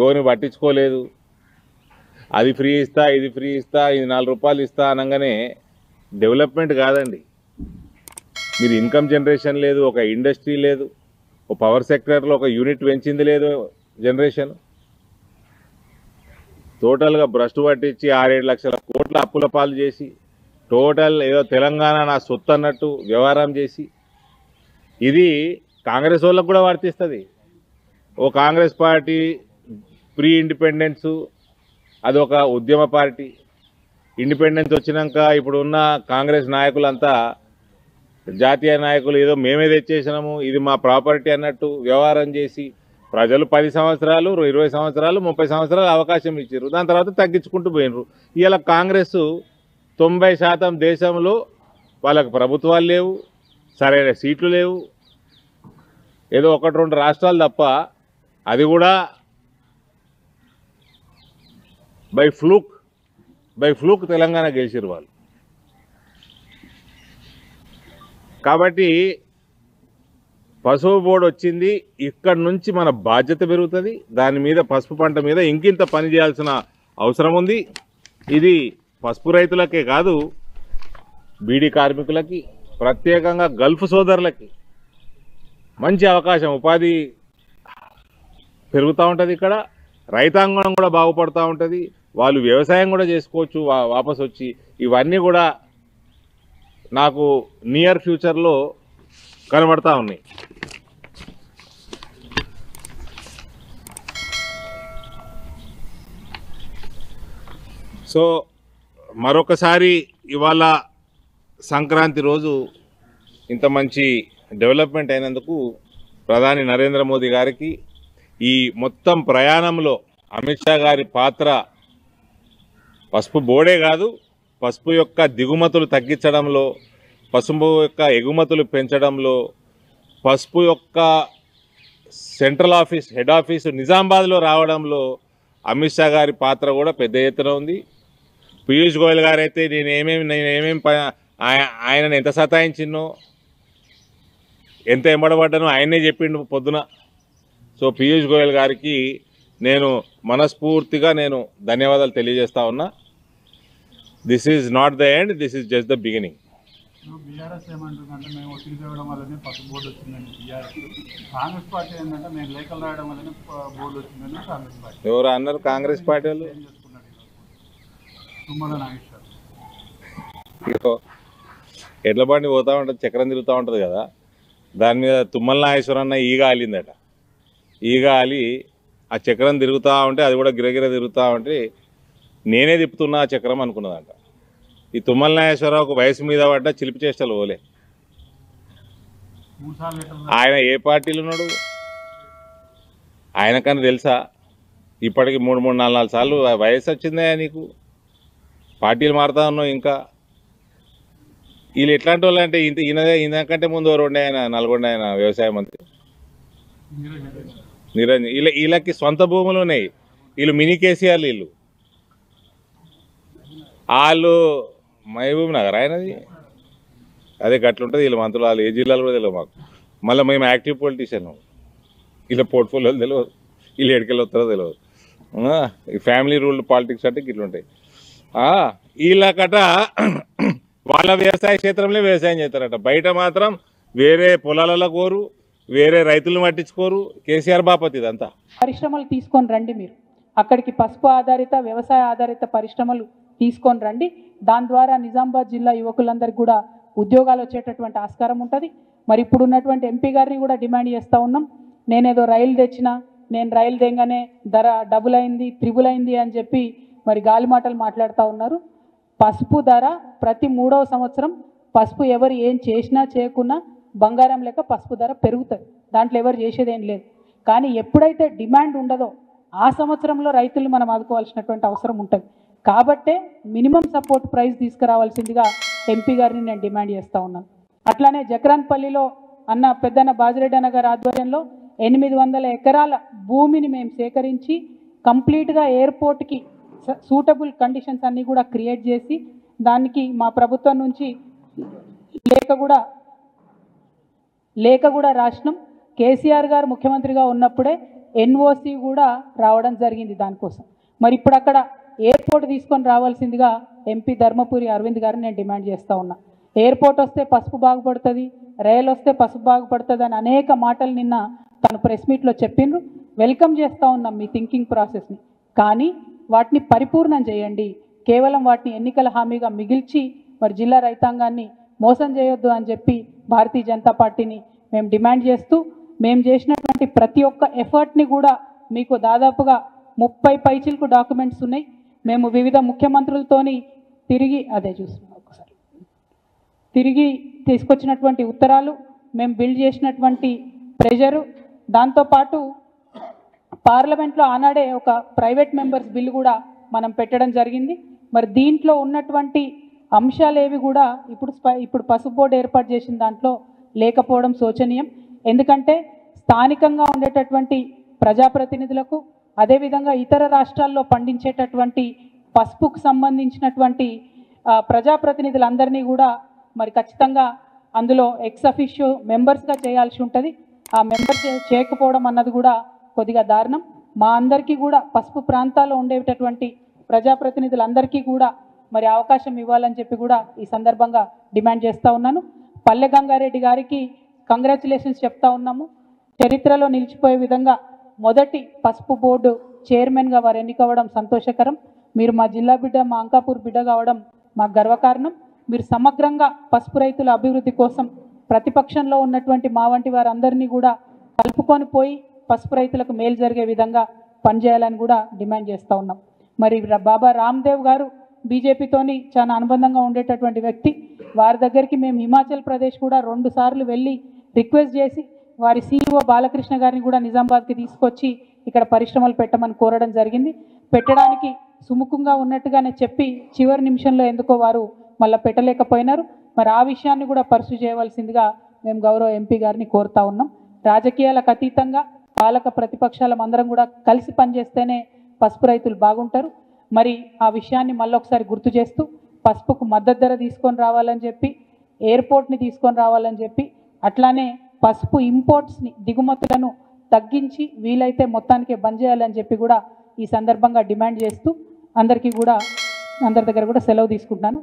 ఎవరిని పట్టించుకోలేదు. అది ఫ్రీ ఇస్తా, ఇది ఫ్రీ ఇస్తా, ఇది 4 రూపాయలు ఇస్తా అనగానే డెవలప్మెంట్ కాదండి. మీరు ఇన్కమ్ జనరేషన్ లేదు, ఒక ఇండస్ట్రీ లేదు, ఒక పవర్ సెక్టర్లో ఒక యూనిట్ పెంచింది లేదు జనరేషన్. టోటల్గా భ్రష్టు పట్టించి 6-7 లక్షల కోట్ల అప్పుల పాలు చేసి టోటల్ ఏదో తెలంగాణ నా సొత్తు అన్నట్టు వ్యవహారం చేసి, ఇది కాంగ్రెస్ వాళ్ళకు కూడా వర్తిస్తుంది. ఓ కాంగ్రెస్ పార్టీ ప్రీ ఇండిపెండెన్స్ అది ఒక ఉద్యమ పార్టీ. ఇండిపెండెన్స్ వచ్చినాక ఇప్పుడు ఉన్న కాంగ్రెస్ నాయకులంతా జాతీయ నాయకులు ఏదో మేమే తెచ్చేసినాము, ఇది మా ప్రాపర్టీ అన్నట్టు వ్యవహారం చేసి ప్రజలు 10 సంవత్సరాలు, 20 సంవత్సరాలు, 30 సంవత్సరాలు అవకాశం ఇచ్చారు. దాని తర్వాత తగ్గించుకుంటూ పోయినారు. ఇవాళ కాంగ్రెస్ 90% దేశంలో వాళ్ళకి ప్రభుత్వాలు లేవు, సరైన సీట్లు లేవు. ఏదో 1-2 రాష్ట్రాలు తప్ప, అది కూడా బై ఫ్లూక్ తెలంగాణ గెలిచారు వాళ్ళు. కాబట్టి పసుపు బోర్డు వచ్చింది, ఇక్కడ నుంచి మన బాధ్యత పెరుగుతుంది. దాని మీద పసుపు పంట మీద ఇంకింత పని చేయాల్సిన అవసరం ఉంది. ఇది పసుపు రైతులకే కాదు, బీడీ కార్మికులకి, ప్రత్యేకంగా గల్ఫ్ సోదరులకి మంచి అవకాశం, ఉపాధి పెరుగుతూ ఉంటుంది. ఇక్కడ రైతాంగం కూడా బాగుపడుతూ ఉంటుంది. వాళ్ళు వ్యవసాయం కూడా చేసుకోవచ్చు వాపసు వచ్చి. ఇవన్నీ కూడా నాకు నియర్ ఫ్యూచర్లో కనబడతా ఉన్నాయి. సో మరొకసారి ఇవాళ సంక్రాంతి రోజు ఇంత మంచి డెవలప్మెంట్ అయినందుకు ప్రధాని నరేంద్ర మోదీ గారికి, ఈ మొత్తం ప్రయాణంలో అమిత్ షా గారి పాత్ర పసుపు బోర్డే కాదు, పసుపు యొక్క దిగుమతులు తగ్గించడంలో, పసుపు యొక్క ఎగుమతులు పెంచడంలో, పసుపు యొక్క సెంట్రల్ ఆఫీస్ హెడ్ ఆఫీసు నిజామాబాద్లో రావడంలో అమిత్ షా గారి పాత్ర కూడా పెద్ద ఎత్తున ఉంది. పీయూష్ గోయల్ గారు అయితే నేనేమేమి ఆయనను ఎంత సతాయించినో, ఎంత ఎంబడబడ్డానో ఆయనే చెప్పిండు పొద్దున. సో పీయూష్ గోయల్ గారికి నేను మనస్ఫూర్తిగా ధన్యవాదాలు తెలియజేస్తా ఉన్నా. This is not the end, this is just the beginning. BRS ఏమంటుందంటే మేము ఒత్తిడి తేవడం వల్లనే పసుపు బోర్డు వచ్చిందని బీఆర్ఎస్, కాంగ్రెస్ పార్టీ ఏంటంటే మేము లేఖలు రాయడం వల్లనే బోర్డు వచ్చిందని కాంగ్రెస్ పార్టీ. ఎవరు అన్నారు? కాంగ్రెస్ పార్టీ వాళ్ళు తుమ్మల నాగేశ్వర్ ఎడ్ల బండి పోతూ ఉంటుంది, చక్రం తిరుగుతూ ఉంటుంది కదా, దాని మీద తుమ్మల నాగేశ్వర్ అన్న ఈగ ఆలిందట. ఈగ ఆలి ఆ చక్రం తిరుగుతూ ఉంటే, అది కూడా గిరగిర తిరుగుతూ ఉంటే నేనే తిప్పుతున్నా ఆ చక్రం అనుకున్నదంట. ఈ తుమ్మల నాగేశ్వరరావుకు వయసు మీద పడ్డ చిలిపి చేష్టలు పోలే. ఆయన ఏ పార్టీలు ఉన్నాడు ఆయనకన్నా తెలుసా? ఇప్పటికి 3-4 సార్లు వయసు వచ్చిందా నీకు? పార్టీలు మారుతా ఉన్నావు. ఇంకా వీళ్ళు ఎట్లాంటి వాళ్ళు అంటే ఈయనకంటే ముందు ఎవరు ఆయన నల్గొండ ఆయన వ్యవసాయ మంత్రి నిరంజన్. వీళ్ళకి సొంత భూములు ఉన్నాయి. వీళ్ళు మినీ కేసీఆర్లు. వాళ్ళు మహబూబ్ నగర్ ఆయనది, అదే గట్లుంటుంది. వీళ్ళ మంత్రులు వాళ్ళు ఏ జిల్లాలో కూడా తెలియదు మాకు. మళ్ళీ మేము యాక్టివ్ పొలిటీషియన్, వీళ్ళ పోర్ట్ఫోలియోలు తెలియదు, వీళ్ళు ఎడికెళ్ళి వస్తారో తెలియదు. ఈ ఫ్యామిలీ రూల్డ్ పాలిటిక్స్ అంటే ఇట్లుంటాయి. వీళ్ళకట వాళ్ళ వ్యవసాయ క్షేత్రంలో వ్యవసాయం చేస్తారట, బయట మాత్రం వేరే పొలాలలో కోరు, వేరే రైతులను పట్టించుకోరు. కేసీఆర్ బాపతి ఇదంతా. పరిశ్రమలు తీసుకొని రండి, మీరు అక్కడికి పసుపు ఆధారిత వ్యవసాయ ఆధారిత పరిశ్రమలు తీసుకొని రండి. దాని ద్వారా నిజామాబాద్ జిల్లా యువకులందరికీ కూడా ఉద్యోగాలు వచ్చేటటువంటి ఆస్కారం ఉంటుంది. మరి ఇప్పుడు ఉన్నటువంటి ఎంపీ గారిని కూడా డిమాండ్ చేస్తూ ఉన్నాం. నేనేదో రైలు తెచ్చినా, నేను రైలు తెంగానే ధర డబుల్ అయింది, త్రిబుల్ అయింది అని చెప్పి మరి గాలి మాటలు మాట్లాడుతూ ఉన్నారు. పసుపు ధర ప్రతి 3వ సంవత్సరం పసుపు ఎవరు ఏం చేసినా చేయకున్నా బంగారం లెక్క పసుపు ధర పెరుగుతుంది. దాంట్లో ఎవరు చేసేదేం లేదు. కానీ ఎప్పుడైతే డిమాండ్ ఉండదో ఆ సంవత్సరంలో రైతులు మనం ఆదుకోవాల్సినటువంటి అవసరం ఉంటుంది. కాబట్టే మినిమం సపోర్ట్ ప్రైస్ తీసుకురావాల్సిందిగా ఎంపీ గారిని నేను డిమాండ్ చేస్తూ ఉన్నాను. అట్లానే జక్రాన్పల్లిలో పెద్దన్న బాజిరెడ్డి అన్న గారి ఆధ్వర్యంలో 800 ఎకరాల భూమిని మేము సేకరించి కంప్లీట్గా ఎయిర్పోర్ట్కి సూటబుల్ కండిషన్స్ అన్నీ కూడా క్రియేట్ చేసి, దానికి మా ప్రభుత్వం నుంచి లేఖ కూడా రాసినాం. కేసీఆర్ గారు ముఖ్యమంత్రిగా ఉన్నప్పుడే ఎన్ఓసి కూడా రావడం జరిగింది దానికోసం. మరి ఇప్పుడు అక్కడ ఎయిర్పోర్ట్ తీసుకొని రావాల్సిందిగా ఎంపీ ధర్మపురి అరవింద్ గారిని నేను డిమాండ్ చేస్తూ ఉన్నా. ఎయిర్పోర్ట్ వస్తే పసుపు బాగుపడుతుంది, రైలు వస్తే పసుపు బాగుపడుతుంది అని అనేక మాటలు నిన్న తను ప్రెస్ మీట్లో చెప్పిండ్రు. వెల్కమ్ చేస్తూ ఉన్నాం మీ థింకింగ్ ప్రాసెస్ని, కానీ వాటిని పరిపూర్ణం చేయండి. కేవలం వాటిని ఎన్నికల హామీగా మిగిల్చి మరి జిల్లా రైతాంగాన్ని మోసం చేయొద్దు అని చెప్పి భారతీయ జనతా పార్టీని మేము డిమాండ్ చేస్తూ, మేము చేసినటువంటి ప్రతి ఒక్క ఎఫర్ట్ని కూడా మీకు దాదాపుగా 30 పైచిలకు డాక్యుమెంట్స్ ఉన్నాయి. మేము వివిధ ముఖ్యమంత్రులతోని తిరిగి తీసుకొచ్చినటువంటి ఉత్తరాలు, మేము బిల్డ్ చేసినటువంటి ప్రెషరు, దాంతోపాటు పార్లమెంట్లో ఆనాడే ఒక ప్రైవేట్ మెంబర్స్ బిల్లు కూడా మనం పెట్టడం జరిగింది. మరి దీంట్లో ఉన్నటువంటి అంశాలేవి కూడా ఇప్పుడు పసుపు బోర్డు ఏర్పాటు చేసిన దాంట్లో లేకపోవడం శోచనీయం. ఎందుకంటే స్థానికంగా ఉండేటటువంటి ప్రజాప్రతినిధులకు, అదేవిధంగా ఇతర రాష్ట్రాల్లో పండించేటటువంటి పసుపుకు సంబంధించినటువంటి ప్రజాప్రతినిధులందరినీ కూడా మరి ఖచ్చితంగా అందులో ఎక్స్ అఫిషియో మెంబర్స్గా చేయాల్సి ఉంటుంది. ఆ మెంబర్స్ చేయకపోవడం అన్నది కూడా కొద్దిగా దారుణం. మా అందరికీ కూడా పసుపు ప్రాంతాల్లో ఉండేటటువంటి ప్రజాప్రతినిధులందరికీ కూడా మరి అవకాశం ఇవ్వాలని చెప్పి కూడా ఈ సందర్భంగా డిమాండ్ చేస్తూ ఉన్నాను. పల్లె గంగారెడ్డి గారికి కంగ్రాచులేషన్స్ చెప్తా ఉన్నాము. చరిత్రలో నిలిచిపోయే విధంగా మొదటి పసుపు బోర్డు చైర్మన్గా వారు ఎన్నికవ్వడం సంతోషకరం. మీరు మా జిల్లా బిడ్డ, మా అంకాపూర్ బిడ్డ కావడం మాకు గర్వకారణం. మీరు సమగ్రంగా పసుపు రైతుల అభివృద్ధి కోసం ప్రతిపక్షంలో ఉన్నటువంటి మా వంటి వారందరినీ కూడా కలుపుకొని పోయి పసుపు రైతులకు మేలు జరిగే విధంగా పనిచేయాలని కూడా డిమాండ్ చేస్తూ ఉన్నాం. మరి బాబా రామ్దేవ్ గారు బీజేపీతోని చాలా అనుబంధంగా ఉండేటటువంటి వ్యక్తి. వారి దగ్గరికి మేము హిమాచల్ ప్రదేశ్ కూడా 2 సార్లు వెళ్ళి రిక్వెస్ట్ చేసి వారి CEO బాలకృష్ణ గారిని కూడా నిజామాబాద్కి తీసుకొచ్చి ఇక్కడ పరిశ్రమలు పెట్టమని కోరడం జరిగింది. పెట్టడానికి సుముఖంగా ఉన్నట్టుగానే చెప్పి చివరి నిమిషంలో ఎందుకో వారు మళ్ళీ పెట్టలేకపోయినారు. మరి ఆ విషయాన్ని కూడా పర్సూ చేయవలసిందిగా మేము గౌరవ ఎంపీ గారిని కోరుతా ఉన్నాం. రాజకీయాలకు అతీతంగా పాలక ప్రతిపక్షాల అందరం కూడా కలిసి పనిచేస్తేనే పసుపు రైతులు బాగుంటారు. మరి ఆ విషయాన్ని మళ్ళొకసారి గుర్తు చేస్తూ పసుపుకు మద్దతు ధర తీసుకొని రావాలని చెప్పి, ఎయిర్పోర్ట్ని తీసుకొని రావాలని చెప్పి, అట్లానే పసుపు ఇంపోర్ట్స్ని, దిగుమతులను తగ్గించి వీలైతే మొత్తానికే బంద్ చేయాలని చెప్పి కూడా ఈ సందర్భంగా డిమాండ్ చేస్తూ అందరి దగ్గర కూడా సెలవు తీసుకుంటున్నాను.